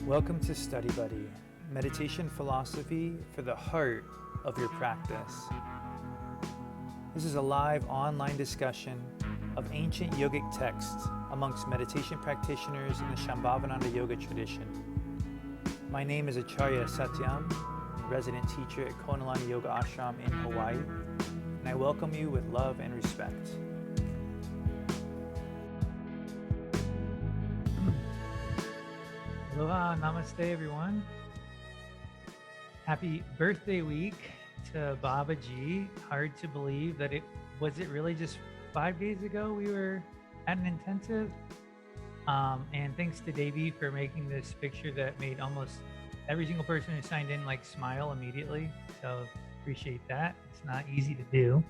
Welcome to Study Buddy, meditation philosophy for the heart of your practice. This is a live online discussion of ancient yogic texts amongst meditation practitioners in the Shambhavananda yoga tradition. My name is Acharya Satyam, resident teacher at Konalani Yoga Ashram in Hawaii, and I welcome you with love and respect. Aloha, namaste everyone. Happy birthday week to Babaji. Hard to believe that it really just 5 days ago we were at an intensive. And thanks to Davey for making this picture that made almost every single person who signed in like smile immediately. So appreciate that. It's not easy to do.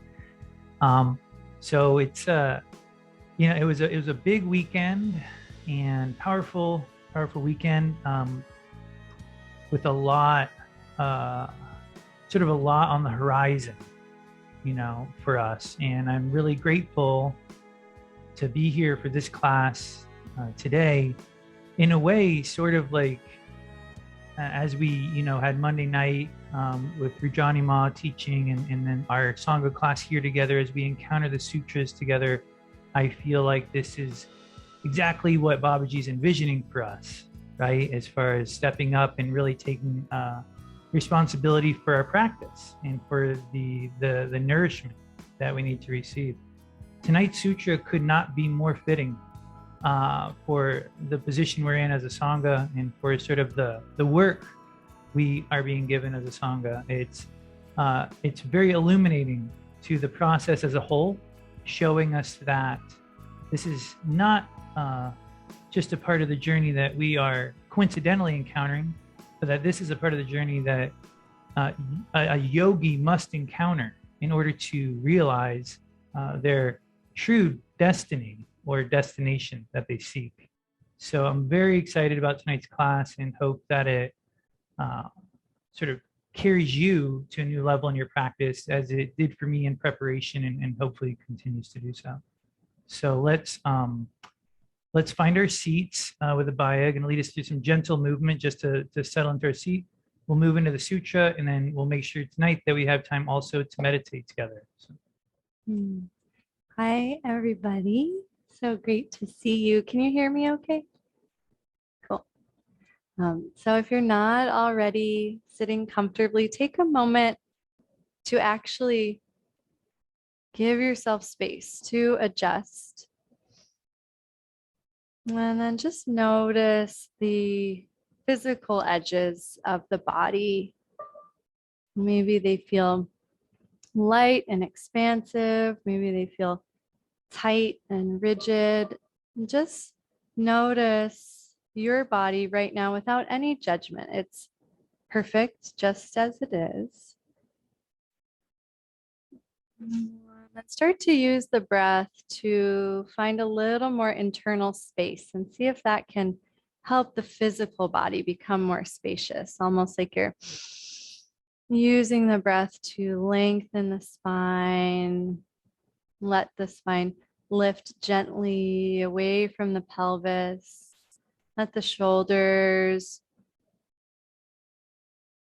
So it's it was a big weekend and powerful weekend with a lot on the horizon, for us. And I'm really grateful to be here for this class today. In a way, sort of like as we, had Monday night with Rujani Ma teaching and then our Sangha class here together as we encounter the sutras together, I feel like this is exactly what Babaji's envisioning for us, right? As far as stepping up and really taking responsibility for our practice and for the nourishment that we need to receive. Tonight's sutra could not be more fitting for the position we're in as a Sangha and for sort of the work we are being given as a Sangha. It's very illuminating to the process as a whole, showing us that this is not just a part of the journey that we are coincidentally encountering, but that this is a part of the journey that a yogi must encounter in order to realize their true destiny or destination that they seek. So I'm very excited about tonight's class and hope that it sort of carries you to a new level in your practice as it did for me in preparation and hopefully continues to do so. So let's find our seats with Abhaya. Going to lead us through some gentle movement just to settle into our seat. We'll move into the sutra, and then we'll make sure tonight that we have time also to meditate together. So. Hi, everybody. So great to see you. Can you hear me okay? Cool. So if you're not already sitting comfortably, take a moment to actually give yourself space to adjust. And then just notice the physical edges of the body. Maybe they feel light and expansive. Maybe they feel tight and rigid. And just notice your body right now without any judgment. It's perfect just as it is. And start to use the breath to find a little more internal space and see if that can help the physical body become more spacious, almost like you're using the breath to lengthen the spine. Let the spine lift gently away from the pelvis. Let the shoulders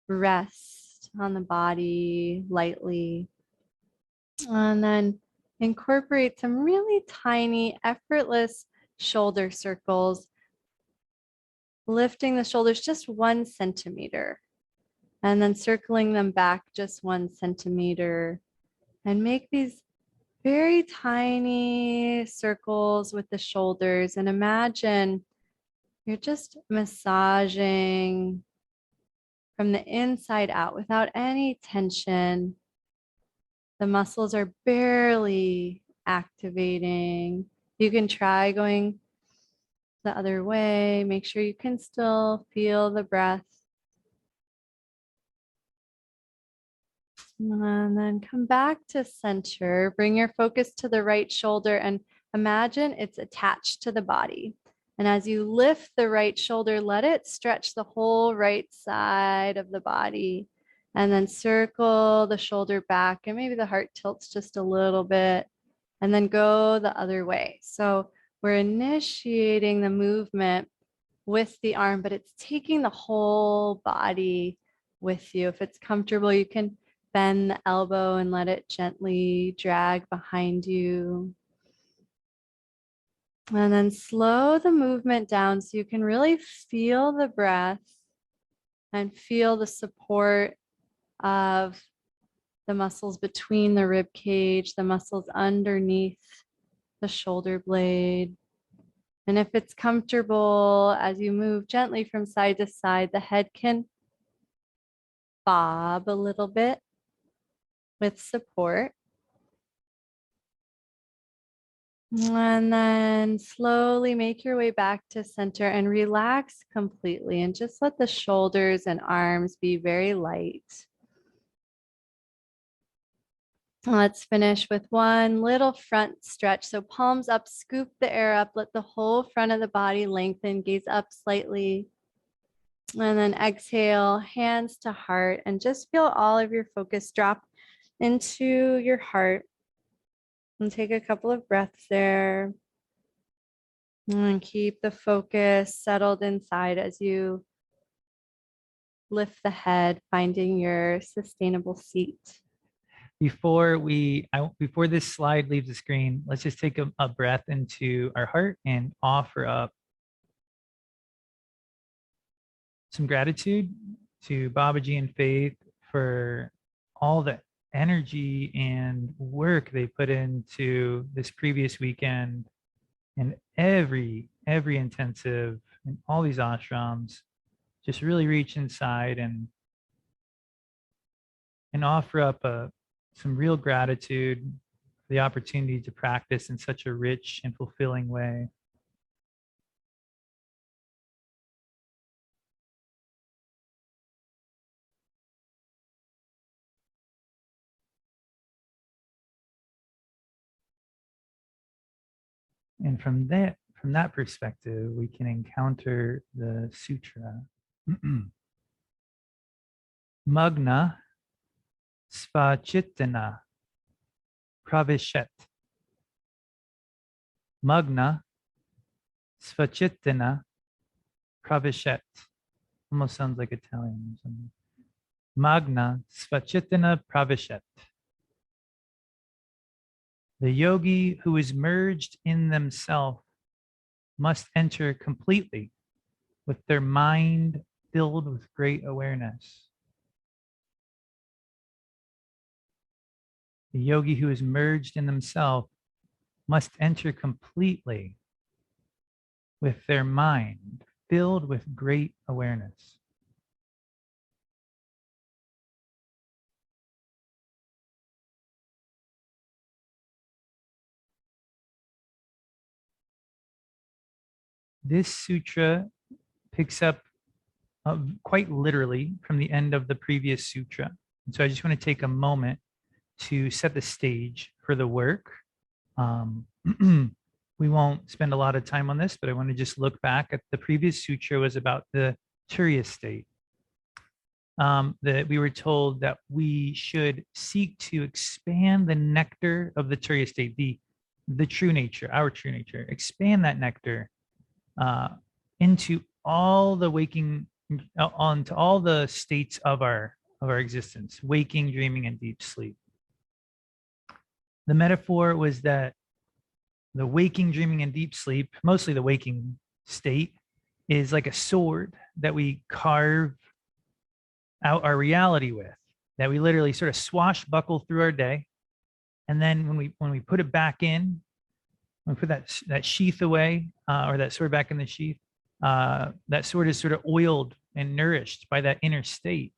rest on the body lightly. And then incorporate some really tiny, effortless shoulder circles, lifting the shoulders just 1 centimeter, and then circling them back just 1 centimeter. And make these very tiny circles with the shoulders. And imagine you're just massaging from the inside out without any tension. The muscles are barely activating. You can try going the other way. Make sure you can still feel the breath. And then come back to center. Bring your focus to the right shoulder and imagine it's attached to the body. And as you lift the right shoulder, let it stretch the whole right side of the body. And then circle the shoulder back, and maybe the heart tilts just a little bit, and then go the other way. So we're initiating the movement with the arm, but it's taking the whole body with you. If it's comfortable, you can bend the elbow and let it gently drag behind you. And then slow the movement down so you can really feel the breath and feel the support of the muscles between the rib cage, the muscles underneath the shoulder blade. And if it's comfortable, as you move gently from side to side, the head can bob a little bit with support. And then slowly make your way back to center and relax completely and just let the shoulders and arms be very light. Let's finish with one little front stretch. So palms up, scoop the air up, let the whole front of the body lengthen, gaze up slightly. And then exhale, hands to heart, and just feel all of your focus drop into your heart. And take a couple of breaths there. And keep the focus settled inside as you lift the head, finding your sustainable seat. Before this slide leaves the screen, let's just take a breath into our heart and offer up some gratitude to Babaji and Faith for all the energy and work they put into this previous weekend and every intensive and all these ashrams. Just really reach inside and offer up some real gratitude for the opportunity to practice in such a rich and fulfilling way. And from that perspective, we can encounter the sutra. Magna Svachitana Pravishet. Magna Svachitana Pravishet. Almost sounds like Italian or something. Magna Svachitana Pravishet. The yogi who is merged in themselves must enter completely with their mind filled with great awareness. The yogi who is merged in themselves must enter completely with their mind filled with great awareness. This sutra picks up quite literally from the end of the previous sutra. And so I just want to take a moment to set the stage for the work. We won't spend a lot of time on this, but I want to just look back at the previous sutra was about the Turiya state. That we were told that we should seek to expand the nectar of the Turiya state, the true nature, our true nature, expand that nectar into all the waking, onto all the states of our existence, waking, dreaming, and deep sleep. The metaphor was that the waking, dreaming, and deep sleep, mostly the waking state, is like a sword that we carve out our reality with, that we literally sort of swashbuckle through our day. And then when we put it back in, when we put that sheath away, or that sword back in the sheath, that sword is sort of oiled and nourished by that inner state.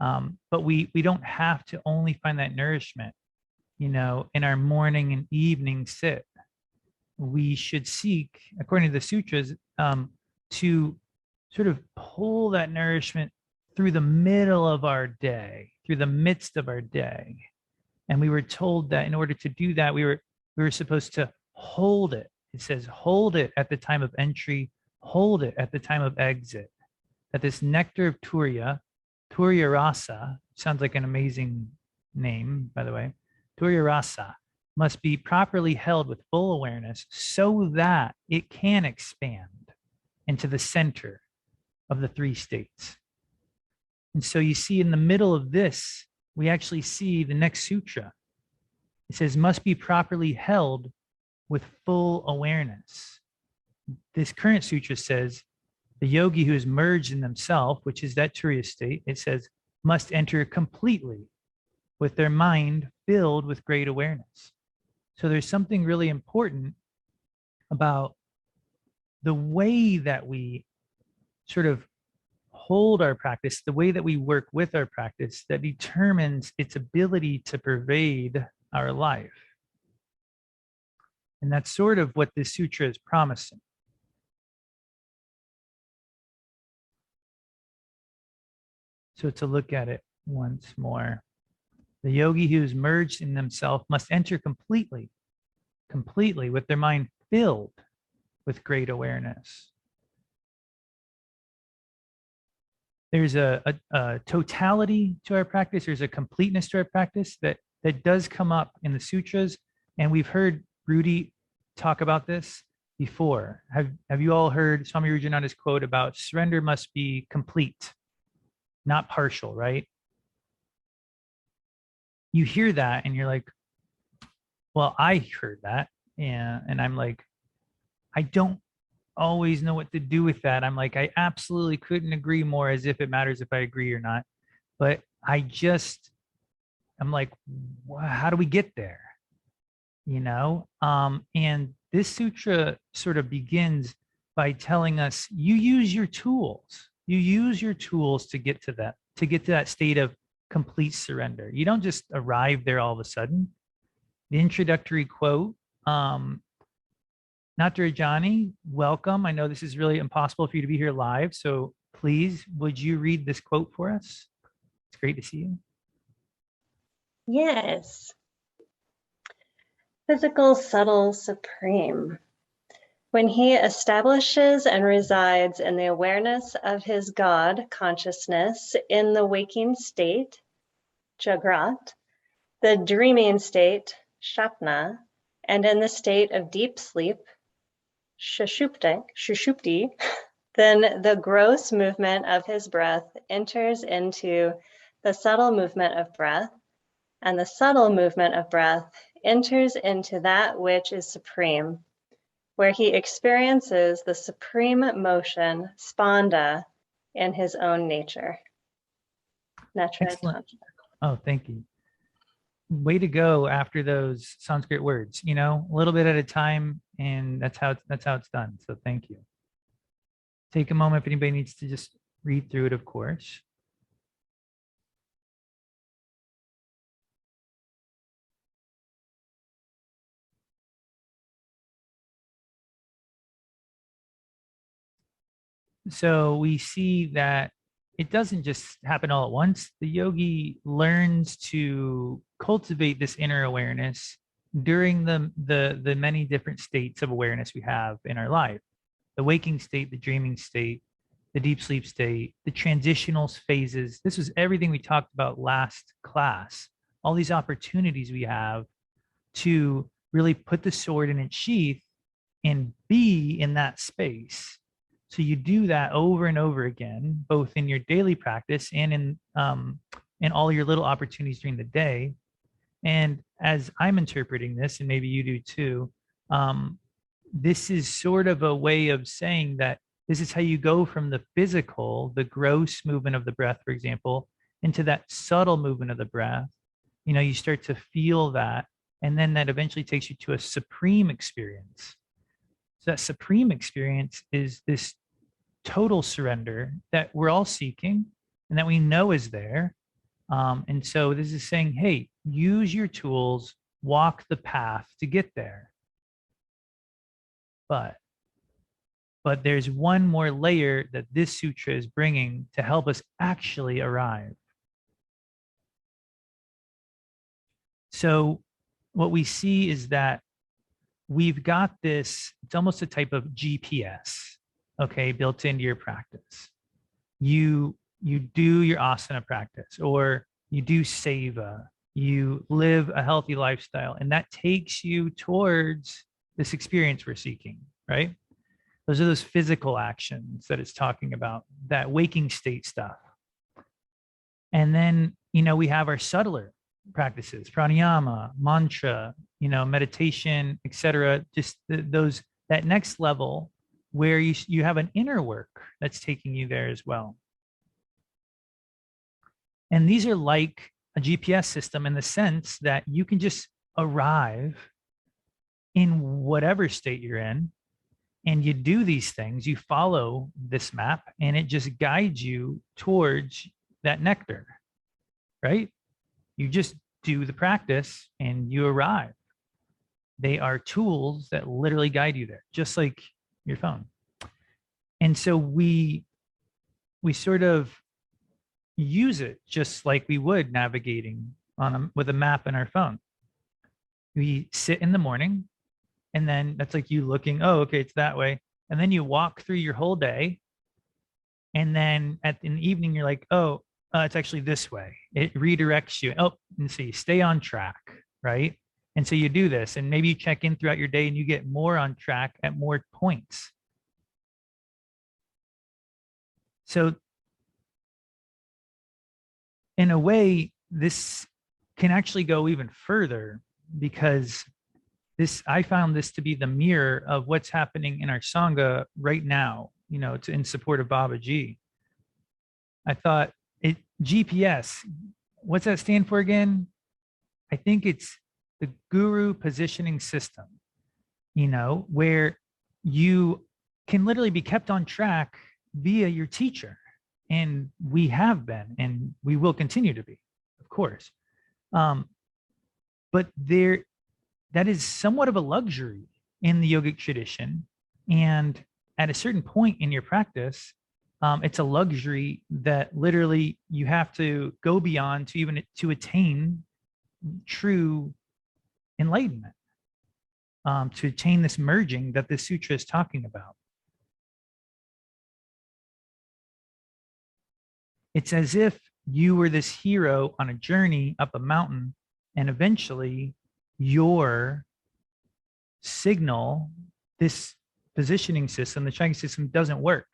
But we don't have to only find that nourishment, in our morning and evening sit. We should seek, according to the sutras, to sort of pull that nourishment through the middle of our day, through the midst of our day. And we were told that in order to do that, we were supposed to hold it. It says, hold it at the time of entry, hold it at the time of exit. That this nectar of Turiya Rasa, sounds like an amazing name, by the way, Turiya Rasa, must be properly held with full awareness so that it can expand. into the center of the three states. And so you see in the middle of this, we actually see the next sutra. It says, must be properly held with full awareness. This current sutra says, the yogi who is merged in themselves, which is that Turiya state, it says, must enter completely with their mind filled with great awareness. So there's something really important about the way that we sort of hold our practice, the way that we work with our practice, that determines its ability to pervade our life. And that's sort of what this sutra is promising. So to look at it once more, the yogi who is merged in themselves must enter completely with their mind filled with great awareness. There's a totality to our practice. There's a completeness to our practice that does come up in the sutras. And we've heard Rudy talk about this before. Have you all heard Swami Rujananda's quote about surrender must be complete, not partial, right? You hear that and you're like, well, I heard that. And I'm like, I don't always know what to do with that. I'm like, I absolutely couldn't agree more, as if it matters if I agree or not. But I'm like, how do we get there? And this sutra sort of begins by telling us, you use your tools. You use your tools to get to that state of complete surrender. You don't just arrive there all of a sudden. The introductory quote, Natarajani, welcome. I know this is really impossible for you to be here live, so please, would you read this quote for us? It's great to see you. Yes. Physical, subtle, supreme. When he establishes and resides in the awareness of his God consciousness in the waking state, Jagrat, the dreaming state, Shapna, and in the state of deep sleep, Shushupti, then the gross movement of his breath enters into the subtle movement of breath, and the subtle movement of breath enters into that which is supreme, where he experiences the supreme motion, spanda, in his own nature. Excellent. Oh, thank you. Way to go after those Sanskrit words, a little bit at a time, and that's how it's done. So thank you. Take a moment if anybody needs to just read through it, of course. So we see that it doesn't just happen all at once. The yogi learns to cultivate this inner awareness during the many different states of awareness we have in our life. The waking state, the dreaming state, the deep sleep state, the transitional phases. This was everything we talked about last class. All these opportunities we have to really put the sword in its sheath and be in that space. So you do that over and over again, both in your daily practice and in all your little opportunities during the day. And as I'm interpreting this, and maybe you do too, this is sort of a way of saying that this is how you go from the physical, the gross movement of the breath, for example, into that subtle movement of the breath. You start to feel that, and then that eventually takes you to a supreme experience. So that supreme experience is this total surrender that we're all seeking and that we know is there. And so this is saying, hey, use your tools, walk the path to get there. But there's one more layer that this sutra is bringing to help us actually arrive. So what we see is that we've got this, it's almost a type of GPS, okay, built into your practice. You do your asana practice, or you do seva, you live a healthy lifestyle, and that takes you towards this experience we're seeking, right? Those are those physical actions that it's talking about, that waking state stuff. And then, we have our subtler practices, pranayama, mantra, meditation, etc. Just that next level where you have an inner work that's taking you there as well. And these are like a GPS system in the sense that you can just arrive in whatever state you're in, and you do these things, you follow this map, and it just guides you towards that nectar, right? You just do the practice and you arrive. They are tools that literally guide you there, just like your phone. And so we sort of use it just like we would navigating with a map in our phone. We sit in the morning, and then that's like you looking, oh, okay, it's that way. And then you walk through your whole day. And then in the evening, you're like, oh, it's actually this way. It redirects you. Oh, and so you stay on track, right? And so you do this, and maybe you check in throughout your day and you get more on track at more points. So in a way, this can actually go even further, because I found this to be the mirror of what's happening in our Sangha right now, in support of Babaji. I thought GPS, what's that stand for again? I think it's the Guru Positioning System, where you can literally be kept on track via your teacher. And we have been, and we will continue to be, of course. But that is somewhat of a luxury in the yogic tradition. And at a certain point in your practice, it's a luxury that literally you have to go beyond to attain true enlightenment, to attain this merging that the sutra is talking about. It's as if you were this hero on a journey up a mountain, and eventually your signal, this positioning system, the tracking system, doesn't work.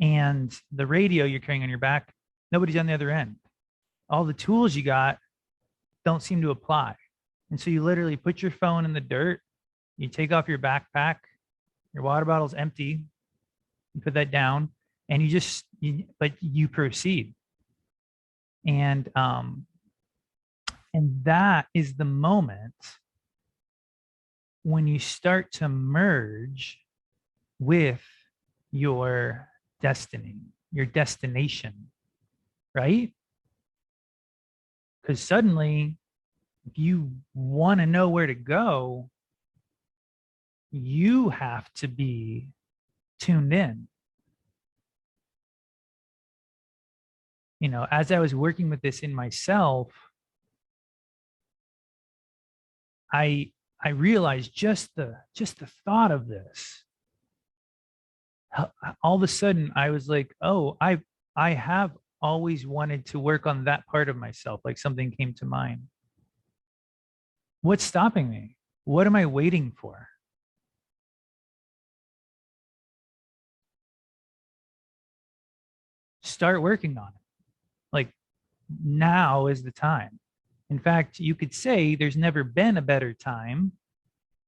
And the radio you're carrying on your back, nobody's on the other end. All the tools you got don't seem to apply. And so you literally put your phone in the dirt, you take off your backpack, your water bottle's empty, you put that down, and but you proceed. And that is the moment when you start to merge with your destiny, your destination, right? Because suddenly, if you want to know where to go, you have to be tuned in. As I was working with this in myself, I realized just the thought of this. All of a sudden, I was like, oh, I have always wanted to work on that part of myself. Like something came to mind. What's stopping me? What am I waiting for? Start working on it. Like, now is the time. In fact, you could say there's never been a better time,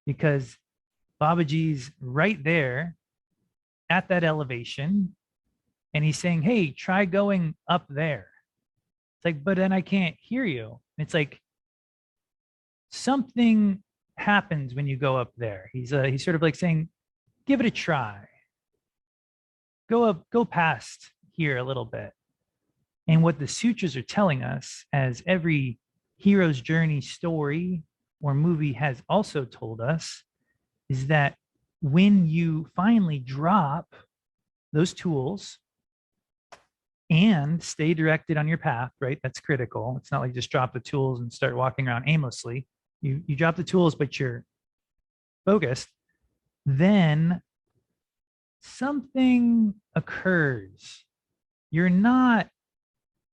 because Babaji's right there at that elevation, and he's saying, hey, try going up there. It's like, but then I can't hear you. It's like something happens when you go up there. He's sort of like saying, give it a try. Go past here a little bit. And what the sutras are telling us, as every hero's journey story or movie has also told us, is that when you finally drop those tools and stay directed on your path, right? That's critical. It's not like just drop the tools and start walking around aimlessly. You drop the tools, but you're focused. Then something occurs. You're not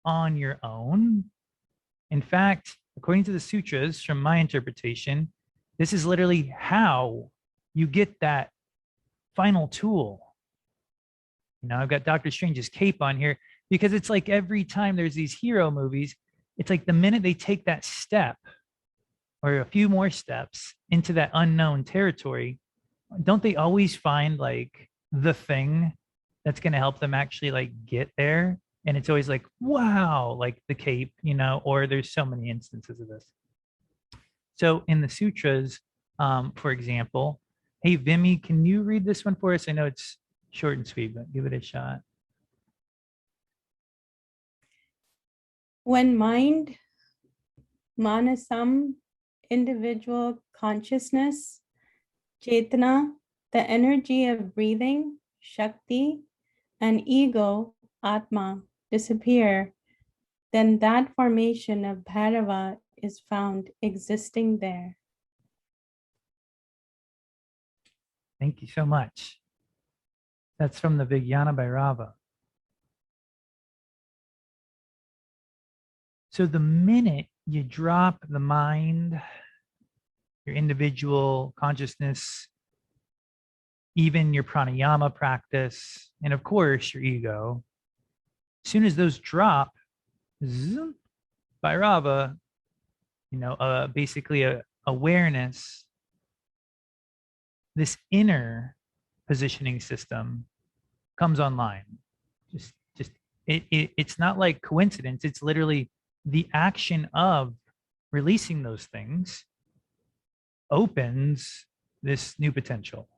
on your own. In fact, according to the sutras, from my interpretation, this is literally how you get that final tool. I've got Doctor Strange's cape on here because it's like every time there's these hero movies, it's like the minute they take that step or a few more steps into that unknown territory, don't they always find like the thing that's going to help them actually like get there? And it's always like, wow, like the cape, or there's so many instances of this. So in the sutras, for example, hey, Vimy, can you read this one for us? I know it's short and sweet, but give it a shot. When mind, manasam, individual consciousness, chetana, the energy of breathing, shakti, and ego, atma, disappear, then that formation of bhairava is found existing there. Thank you so much. That's from the Vijnana Bhairava. So the minute you drop the mind, your individual consciousness, even your pranayama practice, and of course your ego, as soon as those drop, zoom, Bhairava, basically a awareness, this inner positioning system comes online. It's not like coincidence. It's literally the action of releasing those things opens this new potential.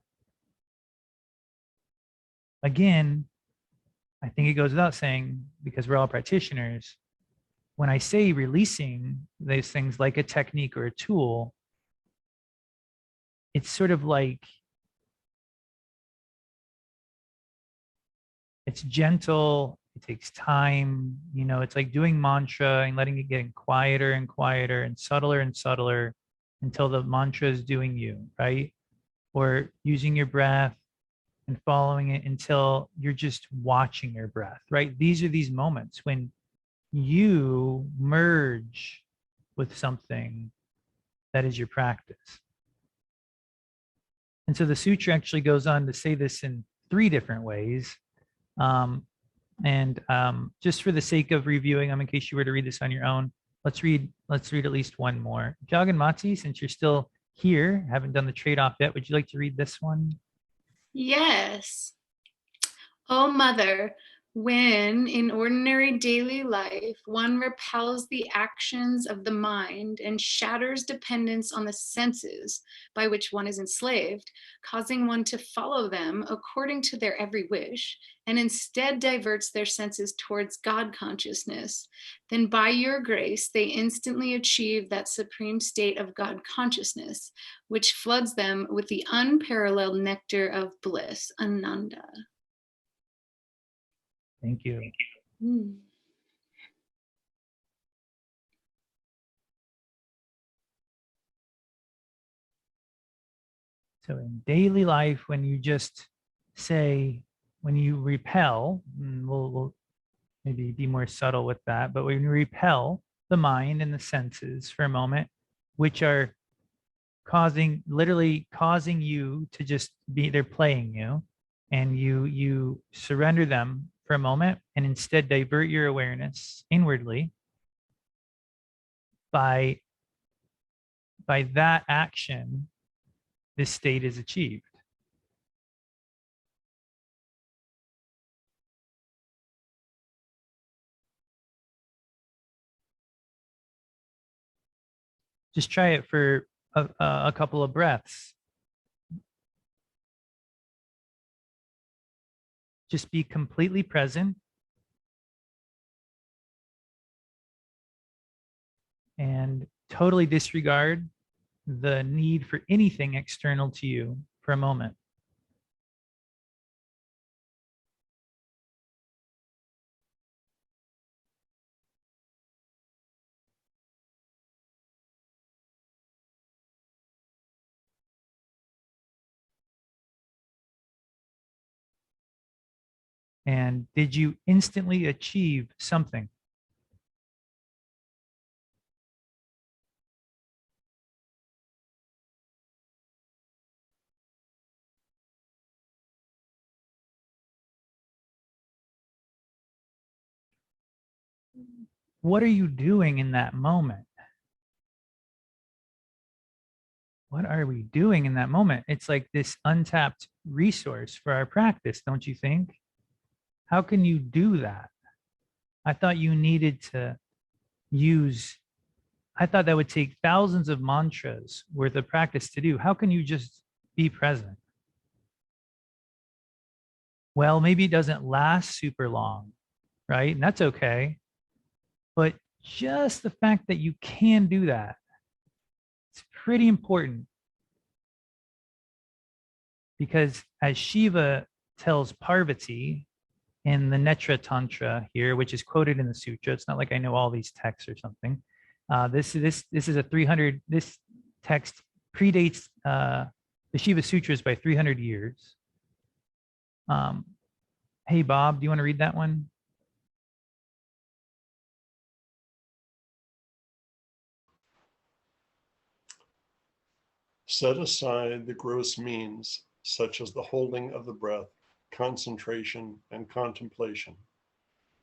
Again, I think it goes without saying, because we're all practitioners, when I say releasing those things like a technique or a tool, it's sort of like it's gentle, it takes time, it's like doing mantra and letting it get quieter and quieter and subtler until the mantra is doing you, right? Or using your breath and following it until you're just watching your breath, right? These are these moments when you merge with something that is your practice. And so the sutra actually goes on to say this in 3 different ways. Just for the sake of reviewing them, in case you were to read this on your own, let's read at least one more. Jaganmati, since you're still here, haven't done the trade-off yet, would you like to read this one? Yes. O Mother, when in ordinary daily life one repels the actions of the mind and shatters dependence on the senses by which one is enslaved, causing one to follow them according to their every wish, and instead diverts their senses towards God consciousness, then by your grace they instantly achieve that supreme state of God consciousness, which floods them with the unparalleled nectar of bliss, Ananda. Thank you. So in daily life, when you just say, when you repel, we'll maybe be more subtle with that, but when you repel the mind and the senses for a moment, which are literally causing you to just be, they're playing you, and you surrender them for a moment and instead divert your awareness inwardly. By that action, this state is achieved. Just try it for a couple of breaths. Just be completely present and totally disregard the need for anything external to you for a moment. And did you instantly achieve something? what are you doing in that moment? What are we doing in that moment? It's like this untapped resource for our practice, don't you think? How can you do that? I thought you needed to use, I thought that would take thousands of mantras worth of practice to do. How can you just be present? Well, maybe it doesn't last super long, right? And that's okay. But just the fact that you can do that, it's pretty important. Because as Shiva tells Parvati in the Netra Tantra here, which is quoted in the Sutra, it's not like I know all these texts or something. This is a 300. This text predates the Shiva Sutras by 300 years. Hey Bob, do you want to read that one? Set aside the gross means, such as the holding of the breath, concentration, and contemplation,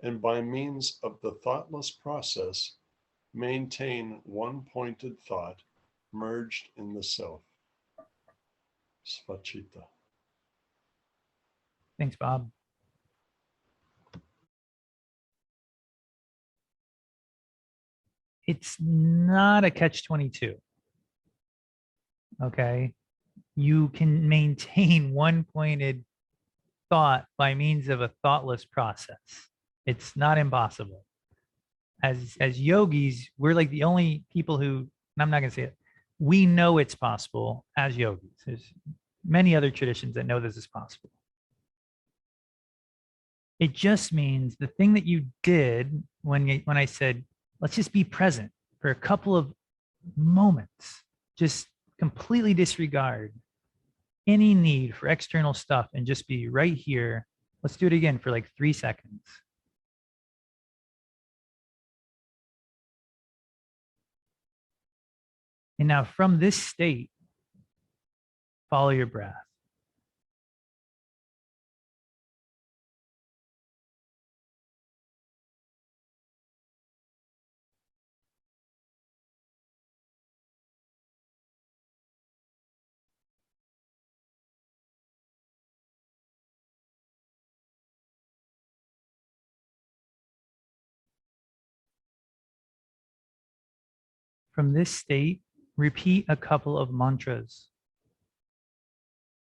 and by means of the thoughtless process, maintain one pointed thought merged in the self. Svachita. Thanks, Bob. It's not a catch-22. Okay. You can maintain one pointed thought by means of a thoughtless process. It's not impossible. As yogis, we're like the only people who, and I'm not going to say it, we know it's possible as yogis. There's many other traditions that know this is possible. It just means the thing that you did when I said, let's just be present for a couple of moments, just completely disregard any need for external stuff and just be right here. Let's do it again for like 3 seconds. And now from this state, follow your breath. From this state, repeat a couple of mantras.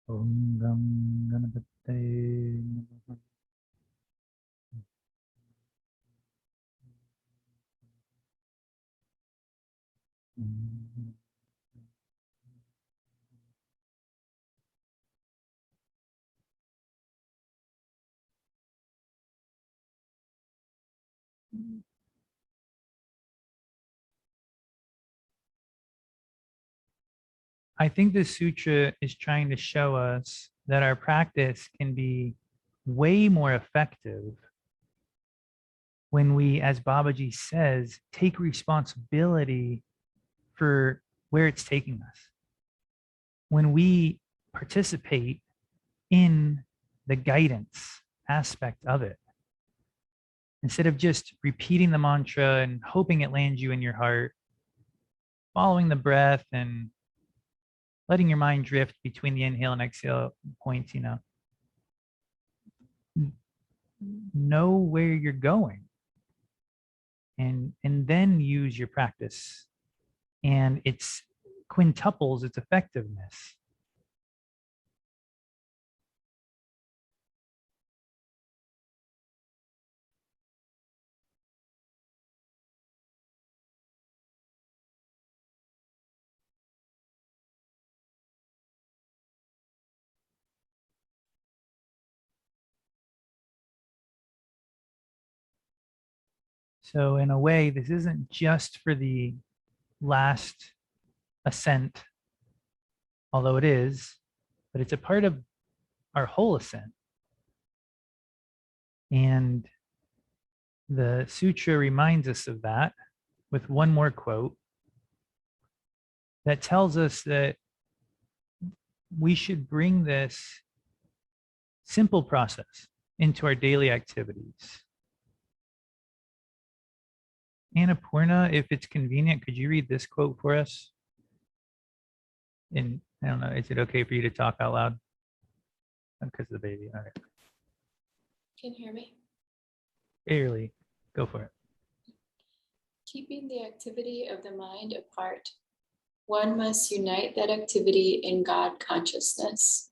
Om Gam Ganapate Namaha. I think the sutra is trying to show us that our practice can be way more effective when we, as Babaji says, take responsibility for where it's taking us. When we participate in the guidance aspect of it, instead of just repeating the mantra and hoping it lands you in your heart, following the breath and letting your mind drift between the inhale and exhale points, know where you're going and then use your practice, and it's quintuples its effectiveness. So in a way, this isn't just for the last ascent, although it is, but it's a part of our whole ascent. And the sutra reminds us of that with one more quote that tells us that we should bring this simple process into our daily activities. Annapurna, if it's convenient, could you read this quote for us? And I don't know, is it okay for you to talk out loud? Because of the baby. All right. Can you hear me? Barely. Go for it. Keeping the activity of the mind apart, one must unite that activity in God consciousness.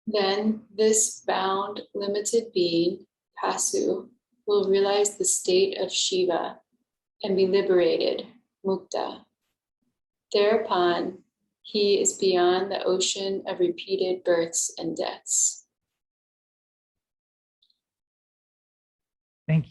Then this bound, limited being, Pasu, will realize the state of Shiva and be liberated, Mukta. Thereupon, he is beyond the ocean of repeated births and deaths. Thank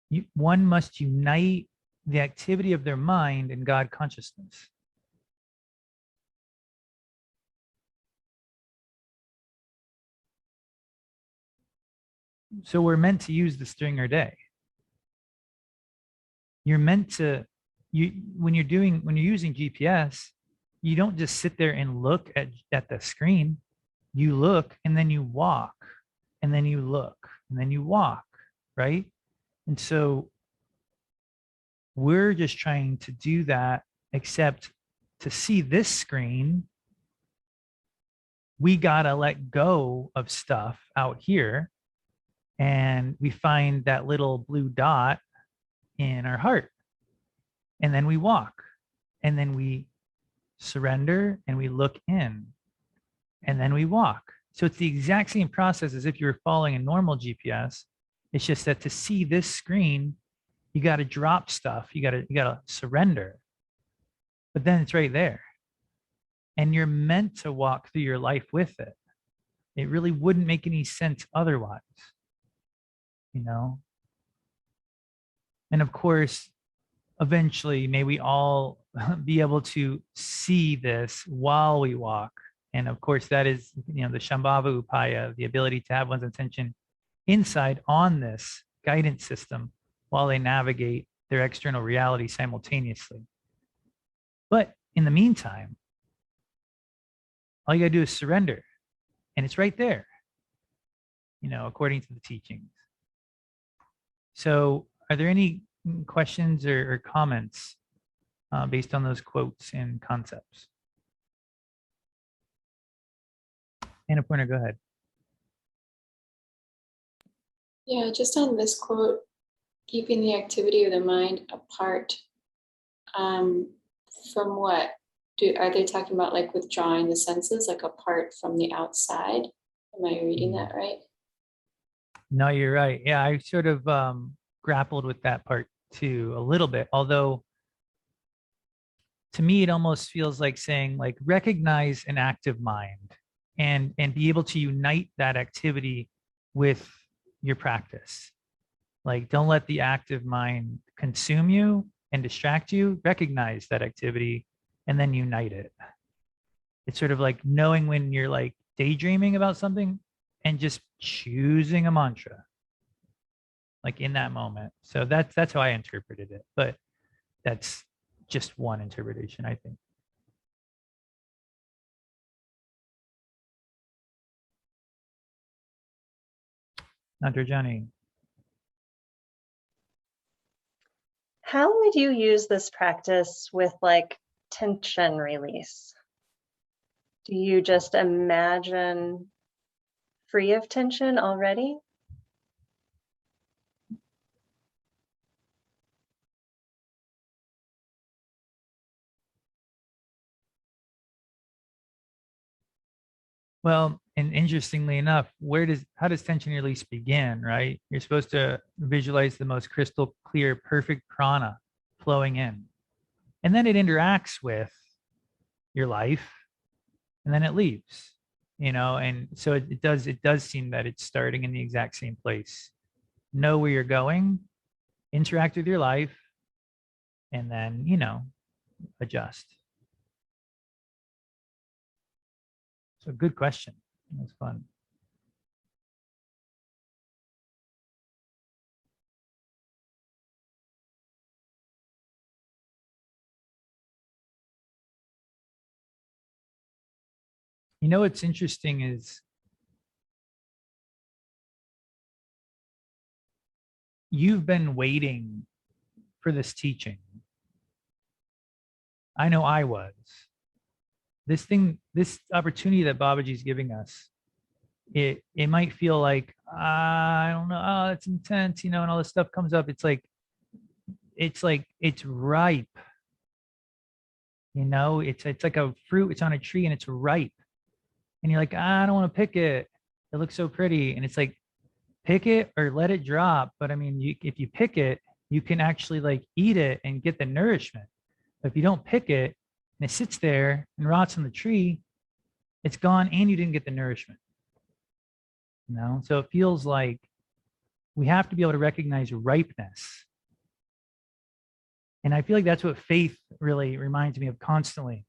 you. One must unite the activity of their mind in God consciousness. So we're meant to use this during our day. You're meant to, when you're using GPS, you don't just sit there and look at the screen. You look and then you walk, and then you look, and then you walk, right? And so we're just trying to do that, except to see this screen, we gotta let go of stuff out here, and we find that little blue dot in our heart, and then we walk, and then we surrender, and we look in, and then we walk. So it's the exact same process as if you were following a normal GPS. It's just that to see this screen, you got to drop stuff. You got to surrender. But then it's right there. And you're meant to walk through your life with it. It really wouldn't make any sense otherwise, you know? And of course, eventually, may we all be able to see this while we walk. And of course, that is, the Shambhava Upaya, the ability to have one's attention inside on this guidance system while they navigate their external reality simultaneously. But in the meantime, all you gotta do is surrender, and it's right there, according to the teachings. So are there any questions or comments based on those quotes and concepts? Annapurna, go ahead. Yeah, just on this quote, keeping the activity of the mind apart, from what? Are they talking about like withdrawing the senses, like apart from the outside? Am I reading that right? No, you're right. Yeah, I sort of grappled with that part too a little bit, although to me it almost feels like saying, like, recognize an active mind and be able to unite that activity with your practice. Like, don't let the active mind consume you and distract you. Recognize that activity and then unite it. It's sort of like knowing when you're like daydreaming about something and just choosing a mantra, like in that moment. So that's how I interpreted it. But that's just one interpretation, I think. Nadarjani. How would you use this practice with like tension release? Do you just imagine free of tension already? Well, and interestingly enough, how does tension release begin, right? You're supposed to visualize the most crystal clear, perfect prana flowing in. And then it interacts with your life, and then it leaves, and so it does seem that it's starting in the exact same place. Know where you're going, interact with your life, and then, adjust. So good question. That's fun. You know, what's interesting is you've been waiting for this teaching. I know I was. This opportunity that Babaji is giving us, it might feel like, I don't know, oh, it's intense, and all this stuff comes up. It's like it's ripe. It's like a fruit. It's on a tree and it's ripe. And you're like, I don't want to pick it. It looks so pretty. And it's like, pick it or let it drop. But I mean, if you pick it, you can actually like eat it and get the nourishment. But if you don't pick it and it sits there and rots on the tree, it's gone and you didn't get the nourishment. So it feels like we have to be able to recognize ripeness. And I feel like that's what faith really reminds me of constantly.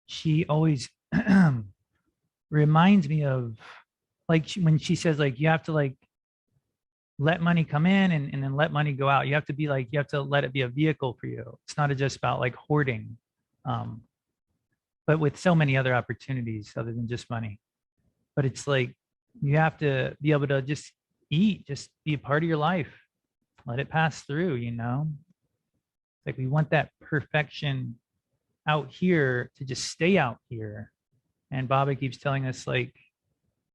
She always reminds me of, like, when she says, like, you have to like let money come in and then let money go out. You have to let it be a vehicle for you. It's not just about like hoarding, but with so many other opportunities other than just money. But it's like you have to be able to just eat, just be a part of your life. Let it pass through, Like we want that perfection out here to just stay out here. And Baba keeps telling us, like,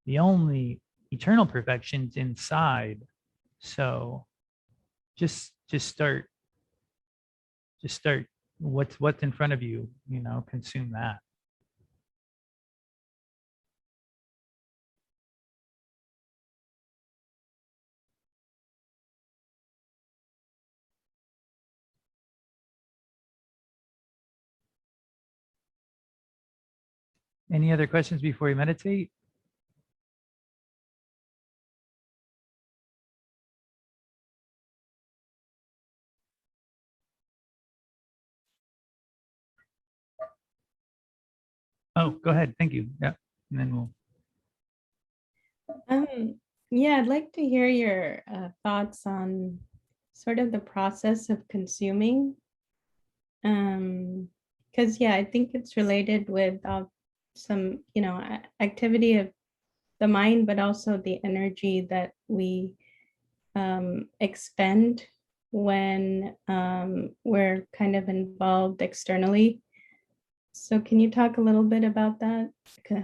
the only eternal perfection's inside. So just start what's in front of you, consume that. Any other questions before we meditate? Oh, go ahead. Thank you. Yeah. And then we'll. Yeah, I'd like to hear your thoughts on sort of the process of consuming. Because yeah, I think it's related with some, activity of the mind, but also the energy that we expend when we're kind of involved externally. So can you talk a little bit about that,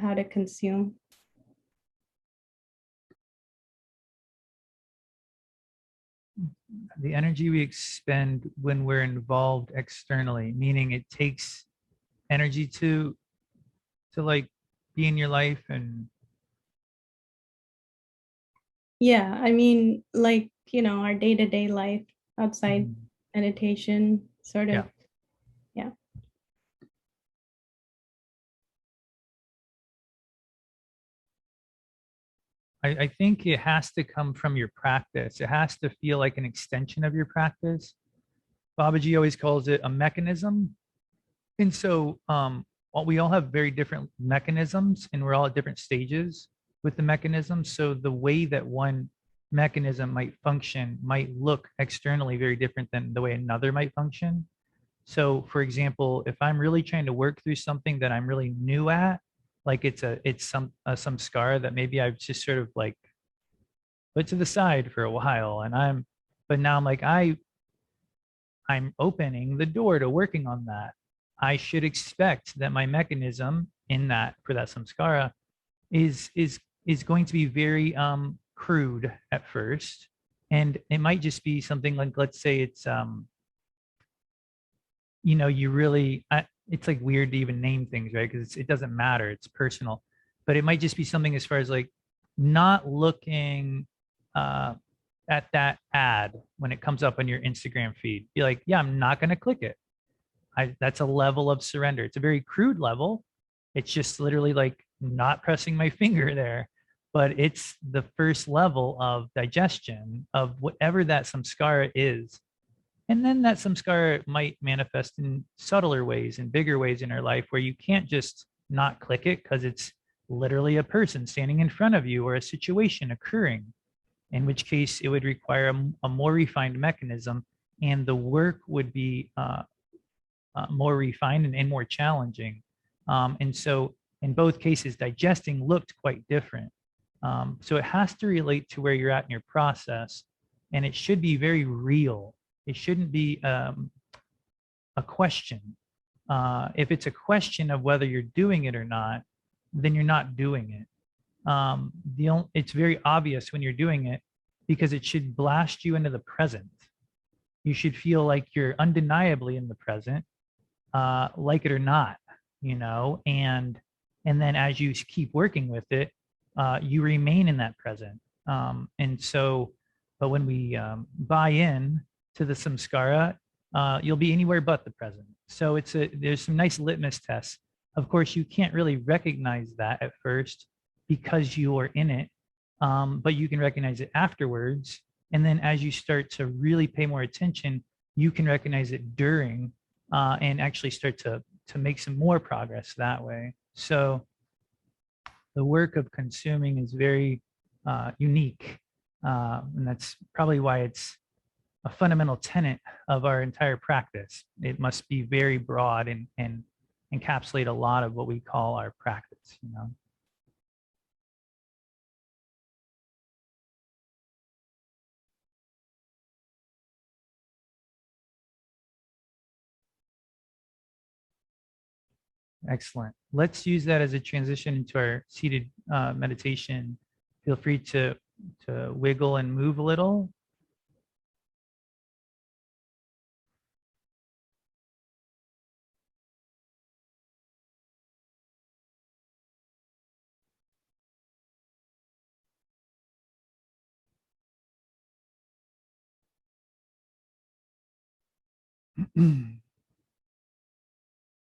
how to consume? The energy we expend when we're involved externally, meaning it takes energy to like be in your life. And yeah, I mean, like, our day-to-day life outside meditation, sort of. Yeah. I think it has to come from your practice. It has to feel like an extension of your practice. Babaji always calls it a mechanism. And so we all have very different mechanisms, and we're all at different stages with the mechanism. So the way that one mechanism might function might look externally very different than the way another might function. So for example, if I'm really trying to work through something that I'm really new at, like it's some samskara that maybe I've just sort of like put to the side for a while, but now I'm like, I'm opening the door to working on that. I should expect that my mechanism for that samskara is going to be very crude at first. And it might just be something like, let's say it's it's like weird to even name things, right? Because it doesn't matter, it's personal. But it might just be something as far as like not looking at that ad when it comes up on your Instagram feed. Be like, yeah, I'm not going to click it. That's a level of surrender. It's a very crude level. It's just literally like not pressing my finger there, but it's the first level of digestion of whatever that samskara is. And then that samskara might manifest in subtler ways and bigger ways in our life, where you can't just not click it because it's literally a person standing in front of you or a situation occurring, in which case it would require a more refined mechanism, and the work would be more refined and more challenging. And so in both cases, digesting looked quite different. So it has to relate to where you're at in your process, and it should be very real. It shouldn't be a question. If it's a question of whether you're doing it or not, then you're not doing it. It's very obvious when you're doing it because it should blast you into the present. You should feel like you're undeniably in the present, like it or not, and then as you keep working with it, you remain in that present. And so, but when we buy in to the samskara, you'll be anywhere but the present. So there's some nice litmus tests. Of course, you can't really recognize that at first because you are in it, but you can recognize it afterwards. And then as you start to really pay more attention, you can recognize it during and actually start to make some more progress that way. So the work of consuming is very unique. And that's probably why it's a fundamental tenet of our entire practice. It must be very broad and encapsulate a lot of what we call our practice, Excellent. Let's use that as a transition into our seated meditation. Feel free to wiggle and move a little.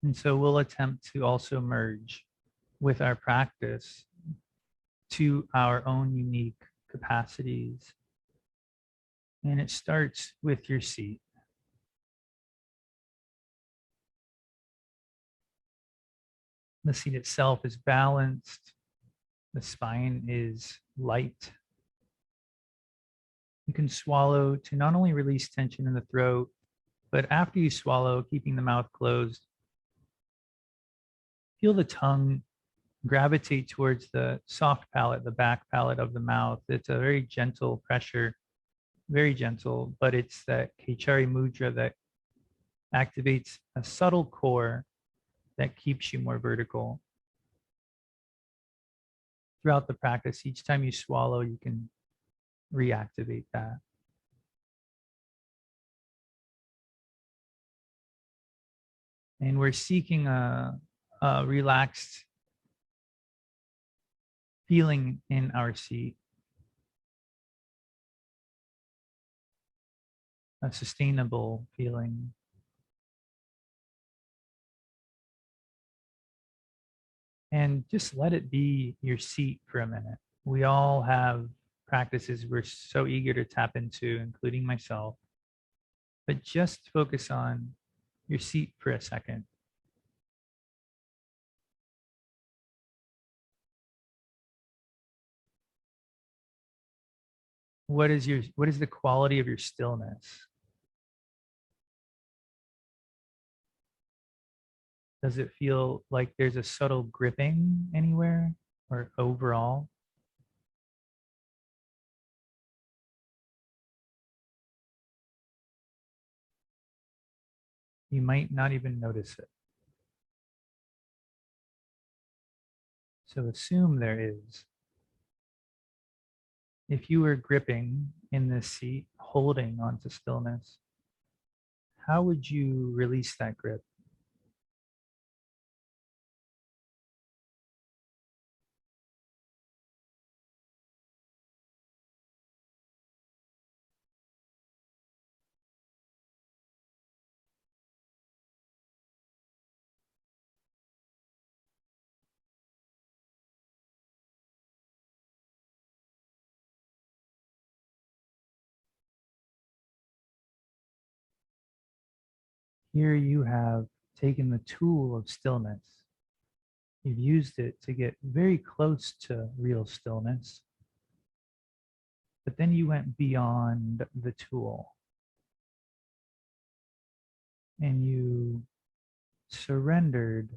And so we'll attempt to also merge with our practice to our own unique capacities. And it starts with your seat. The seat itself is balanced. The spine is light. You can swallow to not only release tension in the throat, but after you swallow, keeping the mouth closed, feel the tongue gravitate towards the soft palate, the back palate of the mouth. It's a very gentle pressure, very gentle, but it's that Kechari mudra that activates a subtle core that keeps you more vertical. Throughout the practice, each time you swallow, you can reactivate that. And we're seeking a relaxed feeling in our seat, a sustainable feeling. And just let it be your seat for a minute. We all have practices we're so eager to tap into, including myself. But just focus on your seat for a second. What is the quality of your stillness? Does it feel like there's a subtle gripping anywhere or overall? You might not even notice it. So assume there is. If you were gripping in this seat, holding onto stillness, how would you release that grip? Here you have taken the tool of stillness. You've used it to get very close to real stillness, but then you went beyond the tool and you surrendered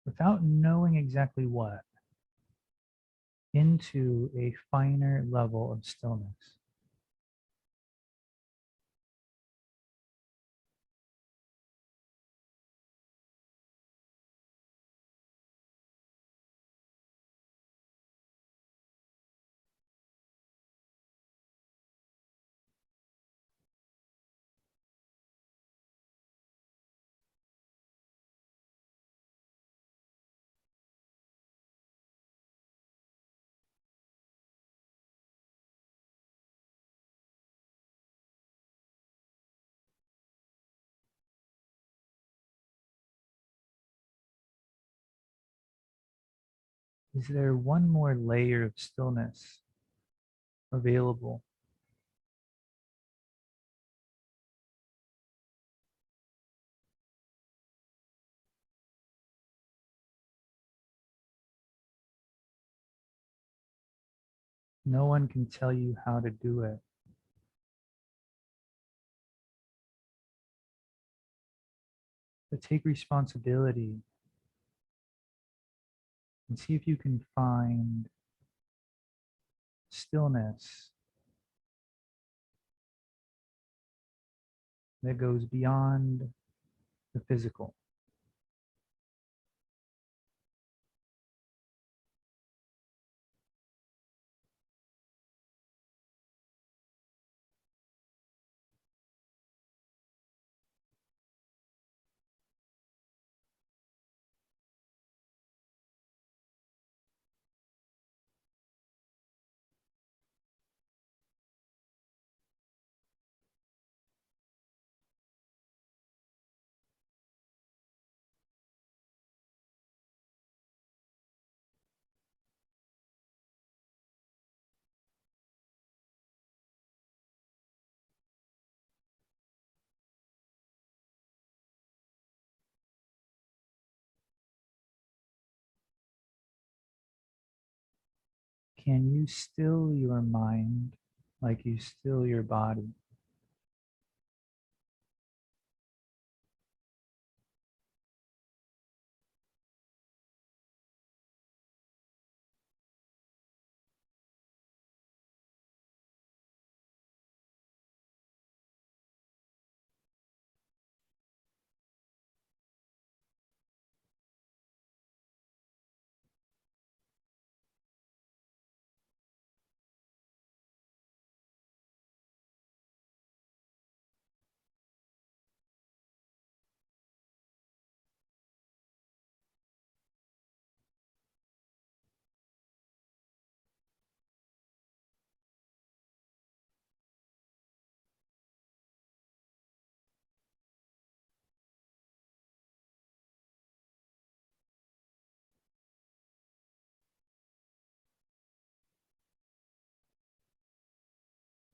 without knowing exactly what, into a finer level of stillness. Is there one more layer of stillness available? No one can tell you how to do it. But take responsibility and see if you can find stillness that goes beyond the physical. Can you still your mind like you still your body?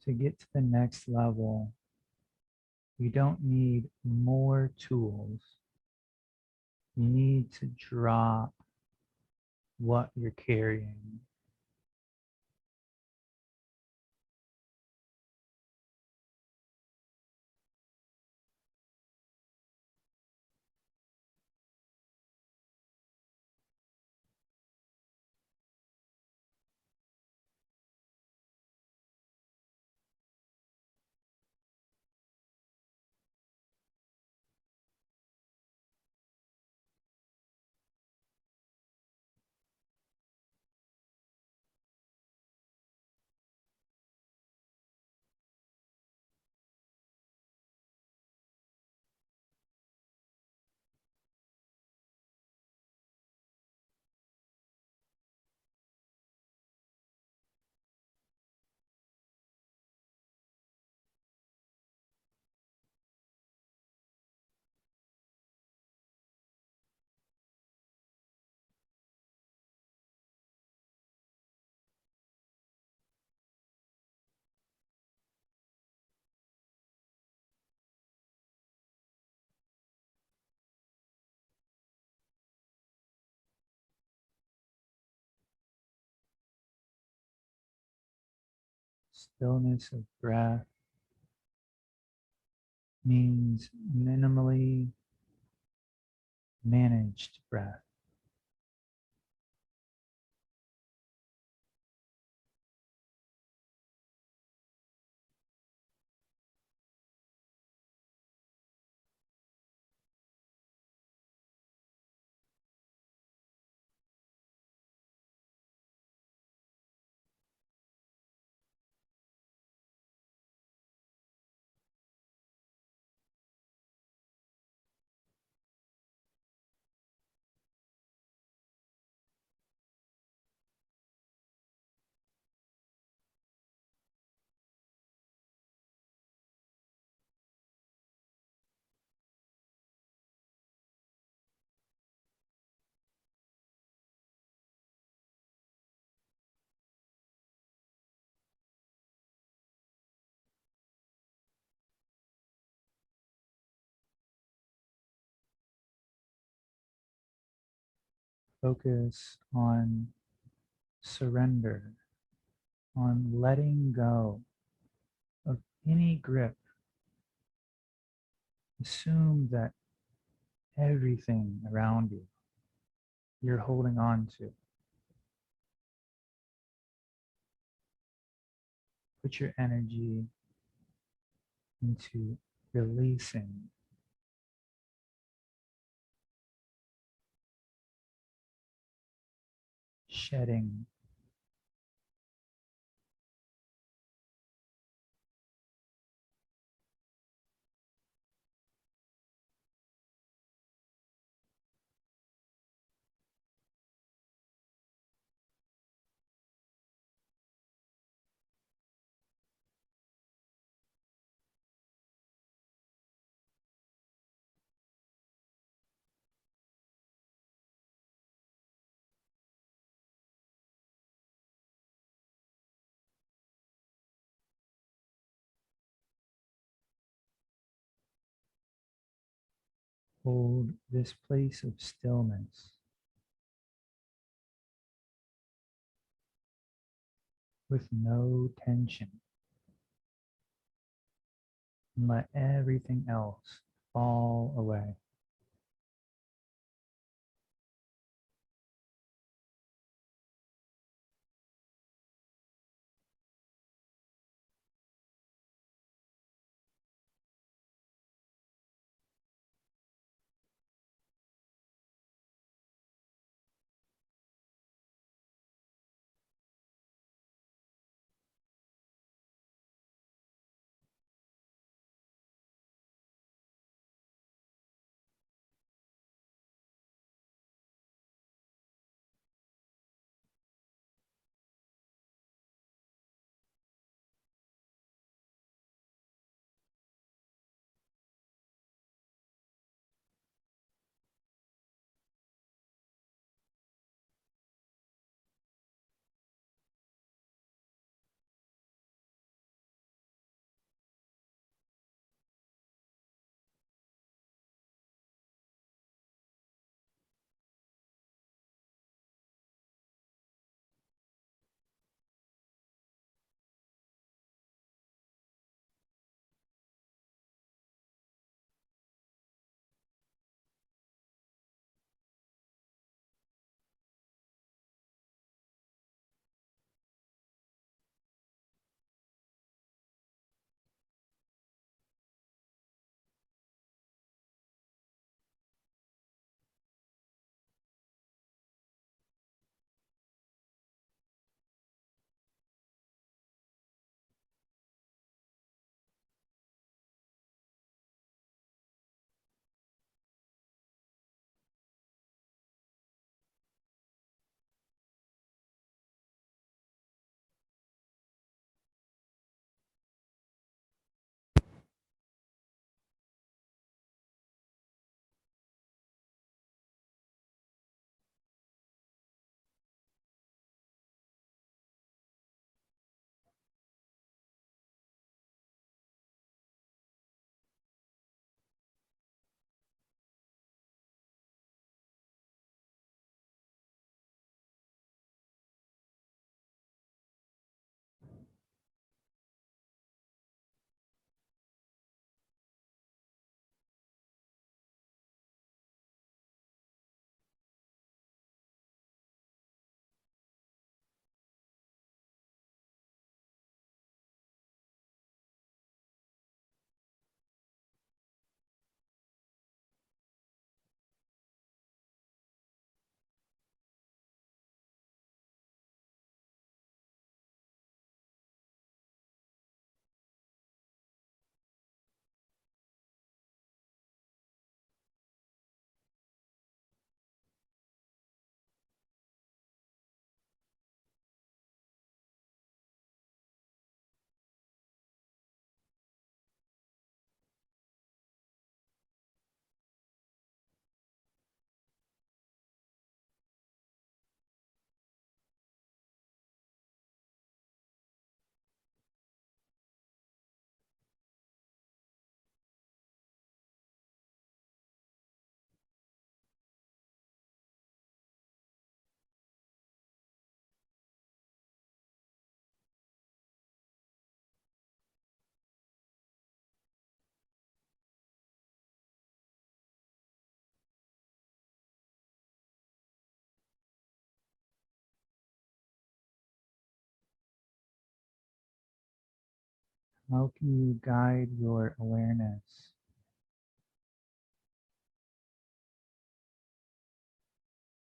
To get to the next level, you don't need more tools. You need to drop what you're carrying. Stillness of breath means minimally managed breath. focus on surrender, on letting go of any grip. Assume that everything around you you're holding on to. Put your energy into releasing, shedding, hold this place of stillness with no tension and let everything else fall away. How can you guide your awareness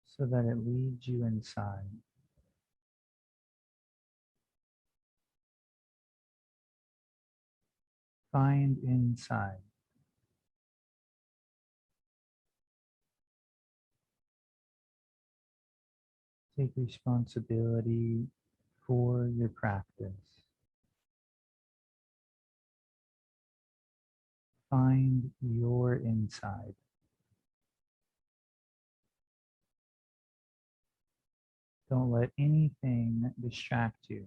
so that it leads you inside? Find inside. Take responsibility for your practice. Find your inside. Don't let anything distract you.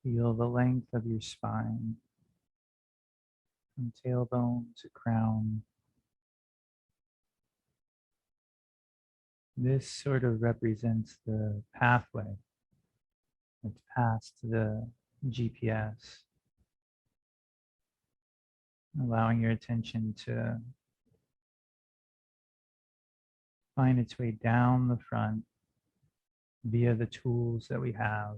Feel the length of your spine from tailbone to crown. This sort of represents the pathway that's past the GPS, allowing your attention to find its way down the front via the tools that we have.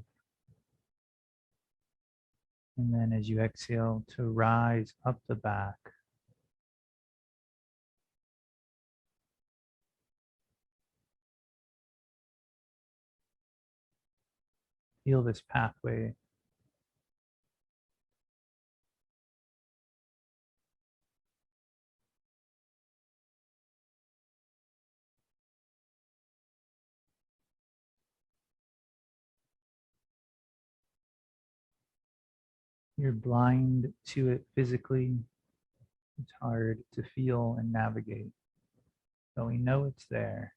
And then as you exhale, to rise up the back. Feel this pathway. You're blind to it physically. It's hard to feel and navigate, but we know it's there.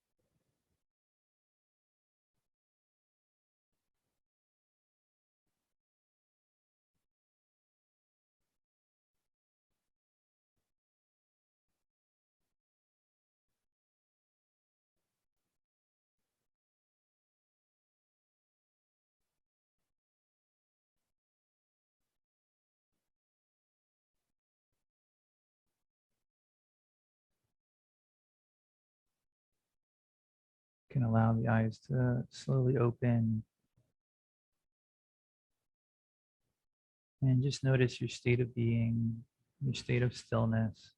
You can allow the eyes to slowly open and just notice your state of being, your state of stillness.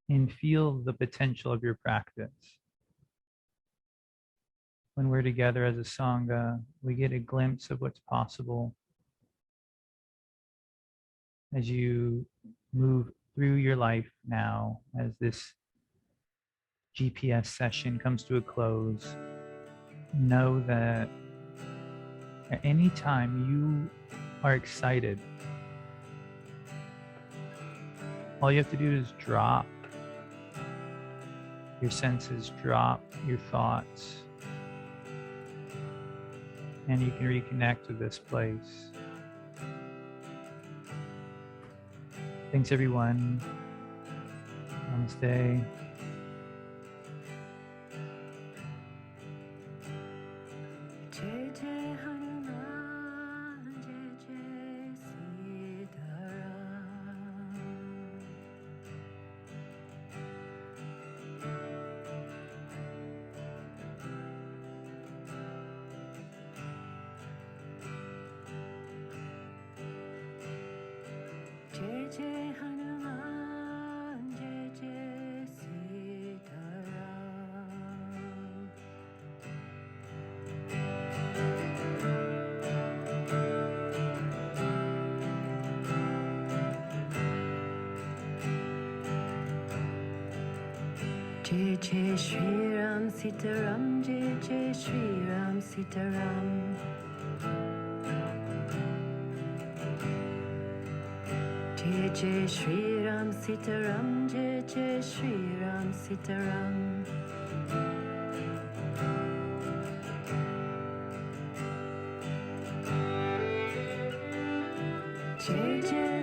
And feel the potential of your practice. When we're together as a Sangha, we get a glimpse of what's possible as you move through your life now, as this GPS session comes to a close. Know that at any time you are excited, all you have to do is drop your senses, drop your thoughts, and you can reconnect with this place. Thanks, everyone. Namaste. Jai Jai Hanuman Jai Jai Jai Jai Shri Ram Sitaram, Jai Jai Shri Ram Sitaram. Jai Jai Shri Ram Sitaram, Jai Jai Shri Ram Sitaram. Jai Jai